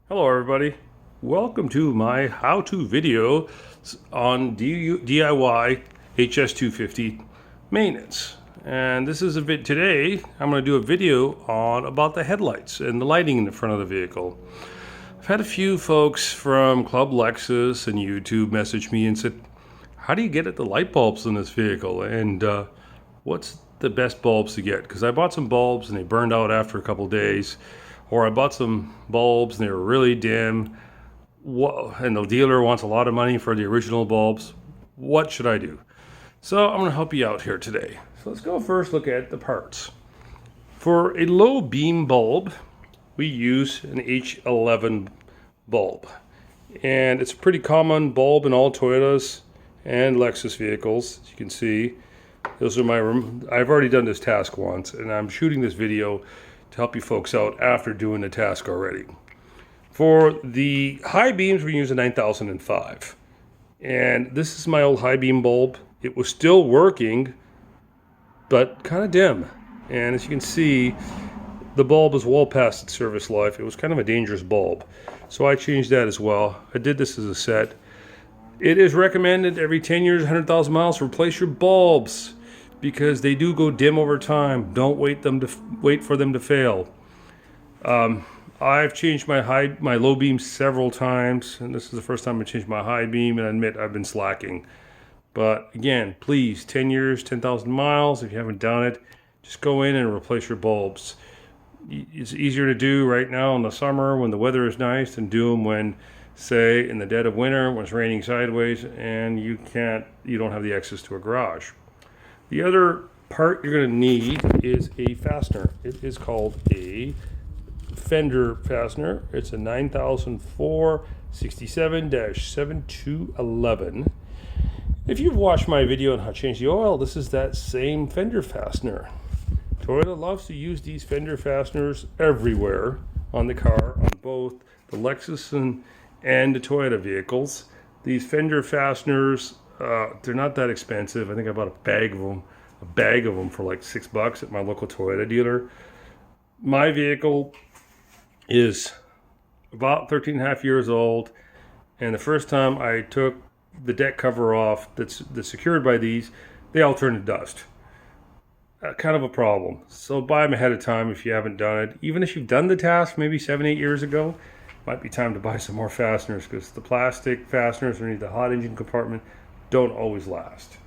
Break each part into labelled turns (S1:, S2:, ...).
S1: Hello everybody, welcome to my how-to video on DIY HS250 maintenance. And this is today I'm going to do a video on about the headlights and the lighting in the front of the vehicle. I've had a few folks from Club Lexus and YouTube message me and said, how do you get at the light bulbs in this vehicle, and what's the best bulbs to get? Because I bought some bulbs and they burned out after a couple days. Or I bought some bulbs and they were really dim, and the dealer wants a lot of money for the original bulbs. What should I do? So I'm going to help you out here today. So let's go first look at the parts. For a low beam bulb, we use an H11 bulb. And it's a pretty common bulb in all Toyotas and Lexus vehicles. As you can see, those are I've already done this task once, and I'm shooting this video to help you folks out after doing the task already. For the high beams, we use a 9005. And this is my old high beam bulb. It was still working, but kind of dim. And as you can see, the bulb is well past its service life. It was kind of a dangerous bulb. So I changed that as well. I did this as a set. It is recommended every 10 years, 100,000 miles, replace your bulbs, because they do go dim over time. Don't wait for them to fail. I've changed my low beam several times, and this is the first time I changed my high beam, and I admit I've been slacking. But again, please, 10 years, 10,000 miles, if you haven't done it, just go in and replace your bulbs. It's easier to do right now in the summer when the weather is nice than do them when, say, in the dead of winter when it's raining sideways and you don't have the access to a garage. The other part you're going to need is a fastener. It is called a fender fastener. It's a 9004 67-7211. If you've watched my video on how to change the oil, this is that same fender fastener. Toyota loves to use these fender fasteners everywhere on the car, on both the Lexus and the Toyota vehicles. These fender fasteners, they're not that expensive. I think I bought a bag of them for like $6 at my local Toyota dealer. My vehicle is about 13 and a half years old, and the first time I took the deck cover off that's secured by these, they all turned to dust. Kind of a problem. So buy them ahead of time if you haven't done it. Even if you've done the task maybe 7-8 years ago, might be time to buy some more fasteners, because the plastic fasteners underneath the hot engine compartment don't always last.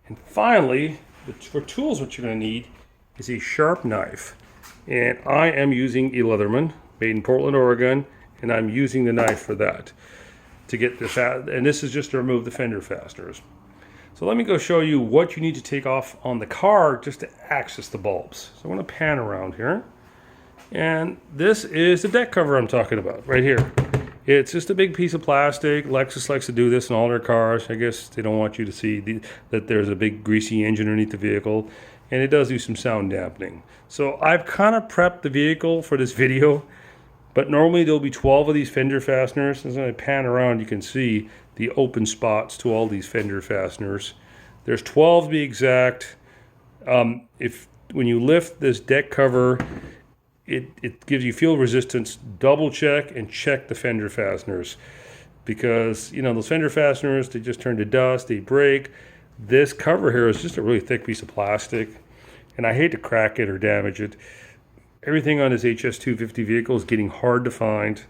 S1: And finally, for tools, what you're going to need is a sharp knife. And I am using a Leatherman, made in Portland, Oregon, and I'm using the knife for that to get this out. And this is just to remove the fender fasteners. So let me go show you what you need to take off on the car just to access the bulbs. So I'm going to pan around here. And this is the deck cover I'm talking about right here. It's just a big piece of plastic. Lexus likes to do this in all their cars. I guess they don't want you to see that there's a big greasy engine underneath the vehicle. And it does do some sound dampening. So I've kind of prepped the vehicle for this video. But normally there'll be 12 of these fender fasteners. As I pan around, you can see the open spots to all these fender fasteners. There's 12 to be exact. When you lift this deck cover, it gives you fuel resistance. Double check and check the fender fasteners, because those fender fasteners, they just turn to dust, they break. This cover here is just a really thick piece of plastic, and I hate to crack it or damage it. Everything on this HS250 vehicle is getting hard to find,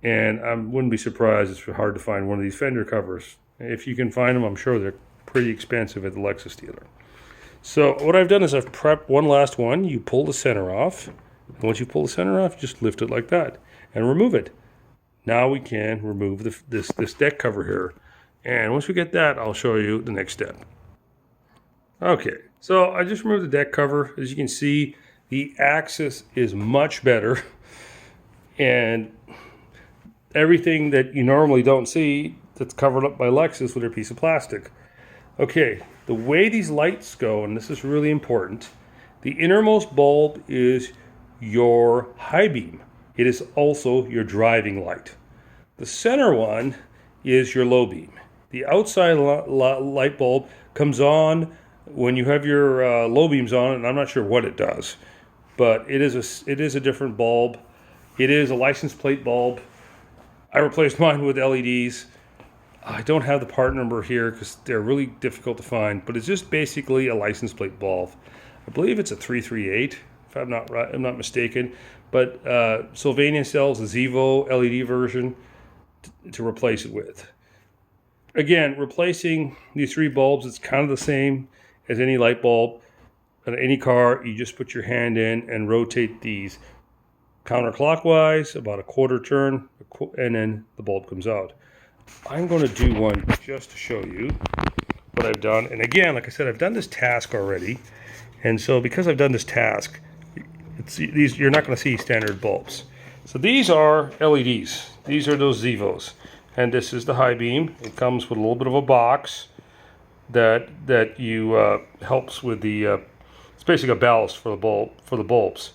S1: and I wouldn't be surprised it's hard to find one of these fender covers. If you can find them, I'm sure they're pretty expensive at the Lexus dealer. So what I've done is I've prepped one last one. You pull the center off. And once you pull the center off, just lift it like that and remove it. Now we can remove this deck cover here. And once we get that, I'll show you the next step. Okay, so I just removed the deck cover. As you can see, the access is much better. And everything that you normally don't see that's covered up by Lexus with their piece of plastic. Okay, the way these lights go, and this is really important, the innermost bulb is your high beam. It is also your driving light. The center one is your low beam. The outside light bulb comes on when you have your low beams on, and I'm not sure what it does, but it is a different bulb. It is a license plate bulb. I replaced mine with LEDs. I don't have the part number here because they're really difficult to find, but it's just basically a license plate bulb. I believe it's a 338, if I'm not mistaken. But Sylvania sells a Zevo LED version to replace it with. Again, replacing these 3 bulbs, it's kind of the same as any light bulb. In any car, you just put your hand in and rotate these counterclockwise, about a quarter turn, and then the bulb comes out. I'm going to do one just to show you what I've done. And again, like I said, I've done this task already. And so because I've done this task, you're not going to see standard bulbs. So these are LEDs. These are those Zevos. And this is the high beam. It comes with a little bit of a box that helps with the it's basically a ballast for the bulbs.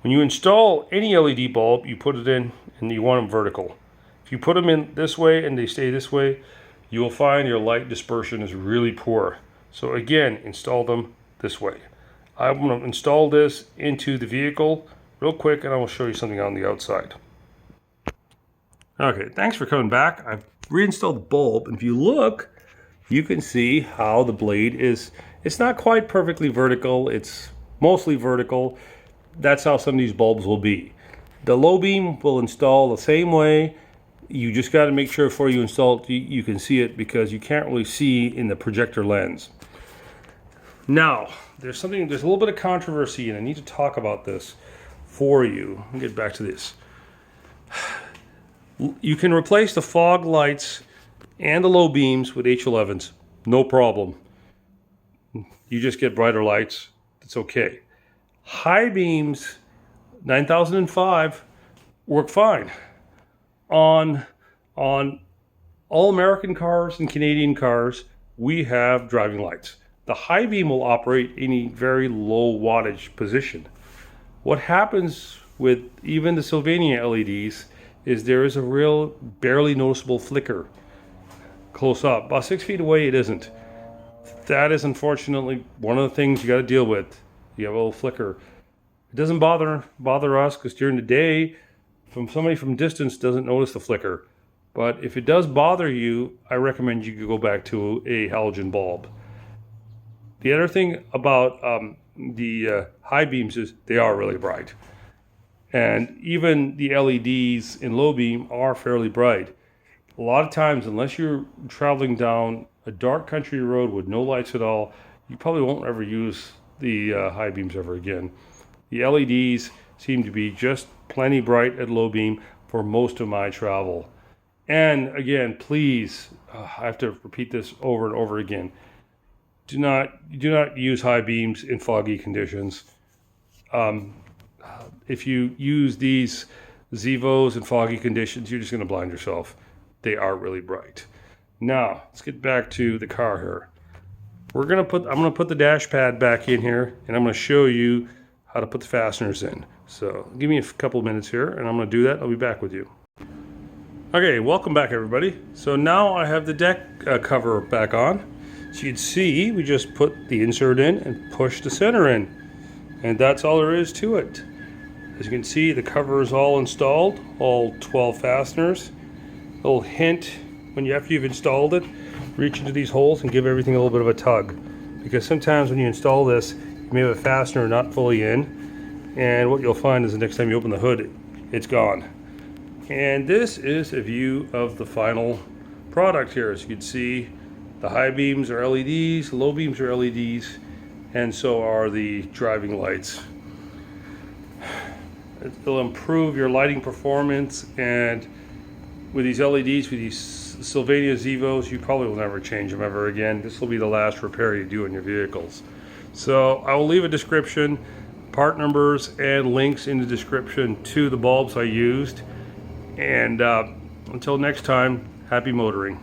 S1: When you install any LED bulb, you put it in and you want them vertical. If you put them in this way and they stay this way, you will find your light dispersion is really poor. So again, install them this way. I'm going to install this into the vehicle real quick and I will show you something on the outside. Okay, thanks for coming back. I've reinstalled the bulb, and if you look, you can see how the blade it's not quite perfectly vertical, it's mostly vertical. That's how some of these bulbs will be. The low beam will install the same way. You just got to make sure before you install it you can see it, because you can't really see in the projector lens. Now, there's a little bit of controversy, and I need to talk about this for you. Let me get back to this. You can replace the fog lights and the low beams with H11s, no problem. You just get brighter lights, it's okay. High beams, 9005, work fine. On all American cars and Canadian cars, we have driving lights. The high beam will operate in a very low wattage position. What happens with even the Sylvania LEDs is there is a real barely noticeable flicker close up. About 6 feet away it isn't. That is unfortunately one of the things you got to deal with. You have a little flicker. It doesn't bother us because during the day, somebody from distance doesn't notice the flicker. But if it does bother you, I recommend you go back to a halogen bulb. The other thing about the high beams is they are really bright. And even the LEDs in low beam are fairly bright. A lot of times, unless you're traveling down a dark country road with no lights at all, you probably won't ever use the high beams ever again. The LEDs seem to be just plenty bright at low beam for most of my travel. And again, please, I have to repeat this over and over again. Do not use high beams in foggy conditions. If you use these Zevos in foggy conditions, you're just going to blind yourself. They are really bright. Now, let's get back to the car here. I'm going to put the dash pad back in here, and I'm going to show you how to put the fasteners in. So give me a couple of minutes here, and I'm going to do that. I'll be back with you. Okay, welcome back, everybody. So now I have the deck cover back on. So you can see we just put the insert in and push the center in. And that's all there is to it. As you can see, the cover is all installed, all 12 fasteners. A little hint, after you've installed it, reach into these holes and give everything a little bit of a tug. Because sometimes when you install this, you may have a fastener not fully in, and what you'll find is the next time you open the hood, it's gone. And this is a view of the final product here. As you can see, the high beams are LEDs, low beams are LEDs, and so are the driving lights. It'll improve your lighting performance, and with these LEDs, with these Sylvania Zevos, you probably will never change them ever again. This will be the last repair you do in your vehicles. So I will leave a description, part numbers, and links in the description to the bulbs I used. And until next time, happy motoring.